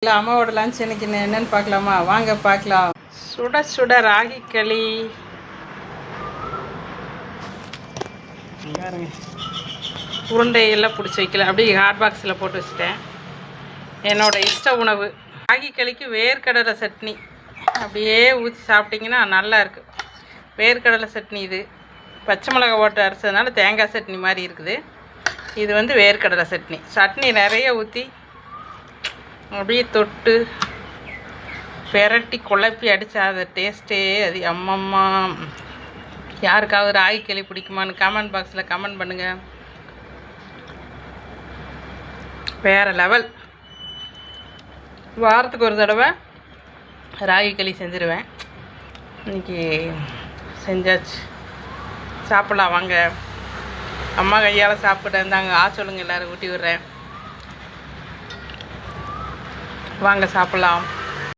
இல்லை அம்மாவோட லஞ்ச் எனக்கு என்னென்னு பார்க்கலாமா? வாங்க பார்க்கலாம். சுட சுட ராகி களி பாருங்க. உருண்டையெல்லாம் பிடிச்சி வைக்கல, அப்படியே ஹாட் பாக்ஸில் போட்டு வச்சுட்டேன். என்னோடய இஷ்ட உணவு ராகி களிக்கு வேர்க்கடலை சட்னி அப்படியே ஊற்றி சாப்பிட்டிங்கன்னா நல்லாயிருக்கு. வேர்க்கடலை சட்னி இது பச்சை மிளகா போட்டு அரைச்சதுனால தேங்காய் சட்னி மாதிரி இருக்குது. இது வந்து வேர்க்கடலை சட்னி. சட்னி நிறைய ஊற்றி அப்படியே தொட்டு பெரட்டி குழப்பி அடித்தா அது டேஸ்ட்டே அது அம்மம்மா. யாருக்காவது ராகி களி பிடிக்குமான்னு கமெண்ட் பாக்ஸில் கமெண்ட் பண்ணுங்கள். வேறு லெவல். வாரத்துக்கு ஒரு தடவை ராகி களி செஞ்சுருவேன். இன்றைக்கி செஞ்சாச்சு. சாப்பிட்லாம் வாங்க. அம்மா கையால் சாப்பிட்டு இருந்தாங்க. சொல்லுங்கள், எல்லோரும் ஊட்டி விட்றேன். வாங்க சாப்பிட்லாம்.